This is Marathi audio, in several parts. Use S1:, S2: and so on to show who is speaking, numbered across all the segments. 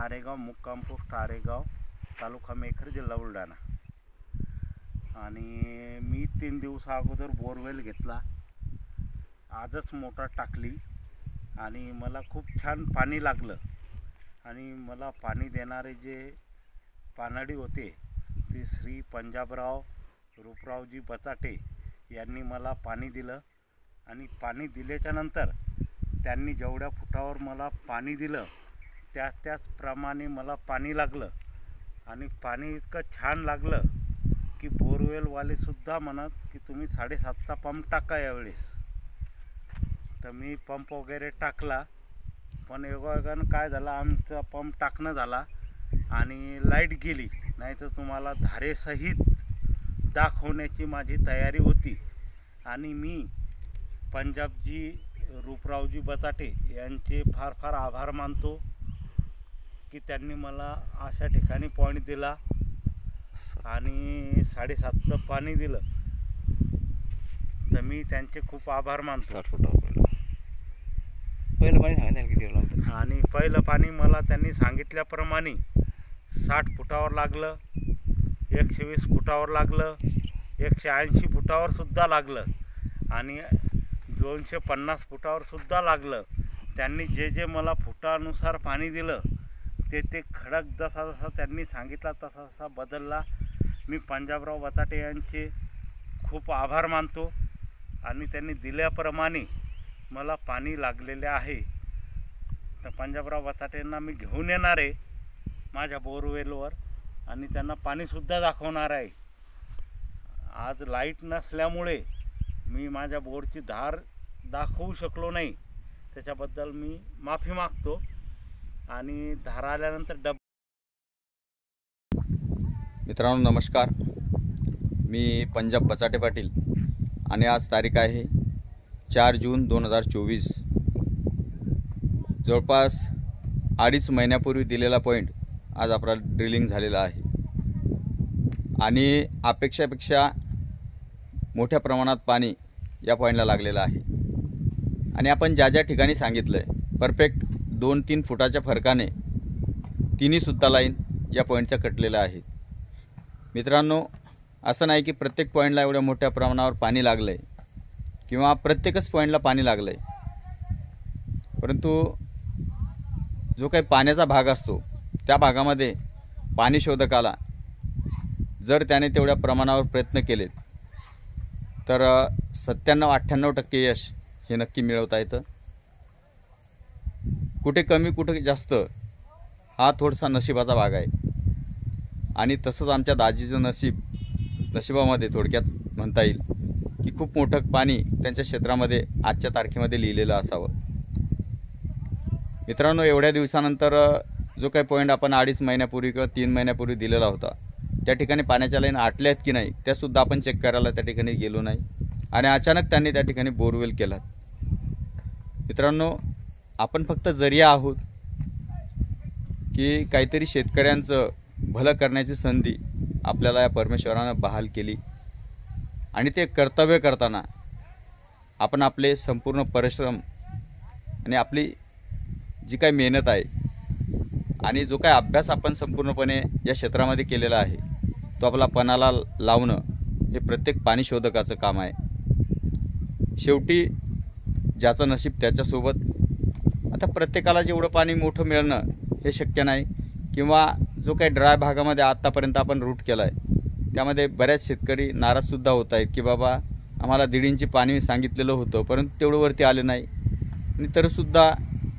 S1: आरेगाव, मुक्काम पोस्ट आरेगाव, तालुका मेखर, जिल्हा बुलढाणा. आणि मी 3 दिवस अगोदर बोरवेल घेतला. आजच मोटर टाकली आणि मला खूप छान पाणी लागलं. आणि मला पाणी देणारे जे पानाडी होते ते श्री पंजाबराव रूपरावजी बचाटे यांनी मला पाणी दिलं. आणि पाणी दिल्याच्यानंतर त्यांनी जेवढ्या फुटावर मला पाणी दिलं त्याचप्रमाणे मला पाणी लागलं. आणि पाणी इतकं छान लागलं की बोरवेलवालेसुद्धा म्हणत की तुम्ही 7.5चा पंप टाका यावेळेस. तर मी पंप वगैरे टाकला. पण योगायोगानं काय झालं, आमचा पंप टाकणं झाला आणि लाईट गेली. नाही तर तुम्हाला धारेसहित दाखवण्याची माझी तयारी होती. आणि मी पंजाबजी रूपरावजी बचाटे यांचे फार फार आभार मानतो की त्यांनी मला अशा ठिकाणी पॉईंट दिला आणि 7.5चं पाणी दिलं. तर मी त्यांचे खूप आभार मानतो.
S2: 60 फुटावर पहिलं पाणी सांगितलं किती लागतं?
S1: आणि पहिलं पाणी मला त्यांनी सांगितल्याप्रमाणे 60 फुटावर लागलं, 120 फुटावर लागलं, 180 फुटावर सुद्धा लागलं आणि 250 फुटावर सुद्धा लागलं. त्यांनी जे जे मला फुटानुसार पाणी दिलं ते खडक जसा जसा त्यांनी सांगितला तसा तसा बदलला. मी पंजाबराव बचाटे यांचे खूप आभार मानतो. आणि त्यांनी दिल्याप्रमाणे मला पाणी लागलेले आहे. तर पंजाबराव बचाटेंना मी घेऊन येणार आहे माझ्या बोरवेलवर आणि त्यांना पाणीसुद्धा दाखवणार आहे. आज लाईट नसल्यामुळे मी माझ्या बोरची धार दाखवू शकलो नाही, त्याच्याबद्दल मी माफी मागतो. आणि धार आल्यानंतर
S2: मित्रांनो नमस्कार, मी पंजाब बचाटे पाटील आणि आज तारीख आहे 4 जून 2024. जवळपास 2.5 महिन्यापूर्वी दिलेला पॉईंट आज आपला ड्रिलिंग झालेला आहे आणि अपेक्षापेक्षा मोठ्या प्रमाणात पाणी या पॉईंटला लागलेलं आहे. आणि आपण ज्या ज्या ठिकाणी सांगितलं आहे परफेक्ट 2-3 फुटाच्या फरकाने तिन्हीसुद्धा लाईन या पॉईंटच्या कटलेल्या आहेत. मित्रांनो, असं नाही की प्रत्येक पॉईंटला एवढ्या मोठ्या प्रमाणावर पाणी लागलं आहे किंवा प्रत्येकच पॉईंटला पाणी लागलं आहे, परंतु जो काही पाण्याचा भाग असतो त्या भागामध्ये पाणी शोधकाला जर त्याने तेवढ्या प्रमाणावर प्रयत्न केले तर 97-98% यश हे नक्की मिळवता येतं. कुठे कमी कुठे जास्त हा थोडासा नशिबाचा भाग आहे. आणि तसंच आमच्या दाजीचं नशिबामध्ये थोडक्यात म्हणता येईल की खूप मोठं पाणी त्यांच्या क्षेत्रामध्ये आजच्या तारखेमध्ये लिहिलेलं असावं. मित्रांनो, एवढ्या दिवसानंतर जो काही पॉईंट आपण 2.5 महिन्यापूर्वी किंवा 3 महिन्यापूर्वी दिलेला होता त्या ठिकाणी पाण्याच्या लाईन आटल्या आहेत की नाही त्यासुद्धा आपण चेक करायला त्या ठिकाणी गेलो नाही. आणि अचानक त्यांनी त्या ठिकाणी बोरवेल केला. मित्रांनो, आपण फक्त जरिया आहोत की काहीतरी शेतकऱ्यांचं भलं करण्याची संधी आपल्याला या परमेश्वरानं बहाल केली. आणि ते कर्तव्य करताना आपण आपले संपूर्ण परिश्रम आणि आपली जी काही मेहनत आहे आणि जो काही अभ्यास आपण संपूर्णपणे या क्षेत्रामध्ये केलेला आहे तो आपला पणाला लावणं हे प्रत्येक पाणी शोधकाचं काम आहे. शेवटी ज्याचं नशीब त्याच्यासोबत. आता प्रत्येकाला जेवढं पाणी मोठं मिळणं हे शक्य नाही किंवा जो काही ड्राय भागामध्ये आत्तापर्यंत आपण रूट केला आहे त्यामध्ये बऱ्याच शेतकरी नाराजसुद्धा होत आहेत की बाबा आम्हाला 1.5 इंची पाणी सांगितलेलं होतं परंतु तेवढं वरती आले नाही. आणि तरीसुद्धा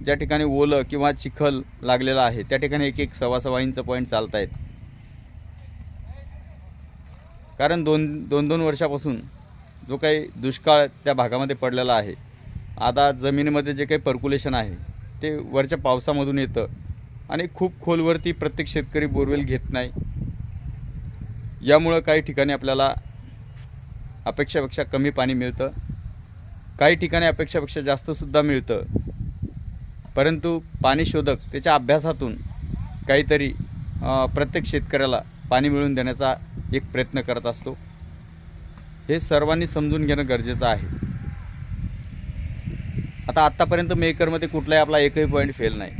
S2: ज्या ठिकाणी ओलं किंवा चिखल लागलेला आहे त्या ठिकाणी 1-1 सव्वा इंच पॉईंट चालत आहेत. कारण 2-2 वर्षापासून जो काही दुष्काळ त्या भागामध्ये पडलेला आहे, आता जमिनीमध्ये जे काही पर्क्युलेशन आहे ते वरच्या पावसामधून येतं आणि खूप खोलवरती प्रत्येक शेतकरी बोरवेल घेत नाही. यामुळं काही ठिकाणी आपल्याला अपेक्षापेक्षा कमी पाणी मिळतं, काही ठिकाणी अपेक्षापेक्षा जास्तसुद्धा मिळतं. परंतु पाणी शोधक त्याच्या अभ्यासातून काहीतरी प्रत्येक शेतकऱ्याला पाणी मिळवून देण्याचा एक प्रयत्न करत असतो. हे सर्वांनी समजून घेणं गरजेचं आहे. आता आत्तापर्यंत मेकरमध्ये कुठलाही आपला एकही पॉईंट फेल नाही.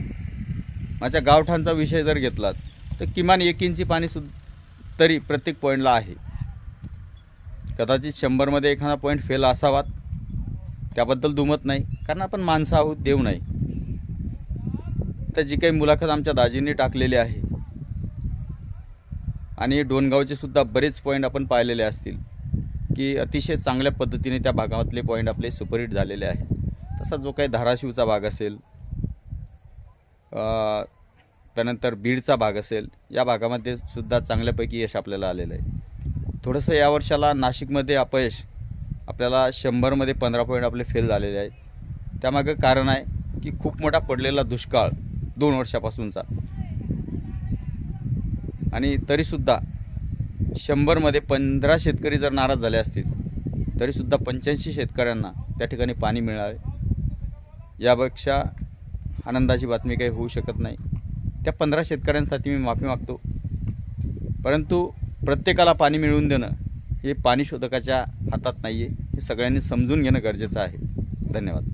S2: माझ्या गावठाणचा विषय जर घेतलात तर किमान 1 इंची पाणी तरी प्रत्येक पॉईंटला आहे. कदाचित 100मध्ये एखादा पॉईंट फेल असावात, त्याबद्दल दुमत नाही, कारण आपण माणसं आहोत, देव नाही. तर जी काही मुलाखत आमच्या दाजींनी टाकलेली आहे आणि डोणगावचे सुद्धा बरेच पॉईंट आपण पाहिलेले असतील की अतिशय चांगल्या पद्धतीने त्या भागातले पॉईंट आपले सुपरहिट झालेले आहेत. तसा जो काही धाराशिवचा भाग असेल, त्यानंतर बीडचा भाग असेल, या भागामध्ये सुद्धा चांगल्यापैकी यश आपल्याला आलेलं आहे. थोडंसं या वर्षाला नाशिकमध्ये अपयश, आपल्याला 100मध्ये 15 पॉईंट आपले फेल झालेले आहेत. त्यामागं कारण आहे की खूप मोठा पडलेला दुष्काळ 2 वर्षापासूनचा, आणि तरीसुद्धा 100मध्ये 15 शेतकरी जर नाराज झाले असतील तरीसुद्धा 85 शेतकऱ्यांना त्या ठिकाणी पाणी मिळावे, यापेक्षा आनंदाची बातमी काही होऊ शकत नाही. त्या 15 शेतकऱ्यांसाठी मी माफी मागतो, परंतु प्रत्येकाला पाणी मिळवून देणं हे पाणी शोधकाच्या हातात नाही आहे, हे सगळ्यांनी समजून घेणं गरजेचं आहे. धन्यवाद.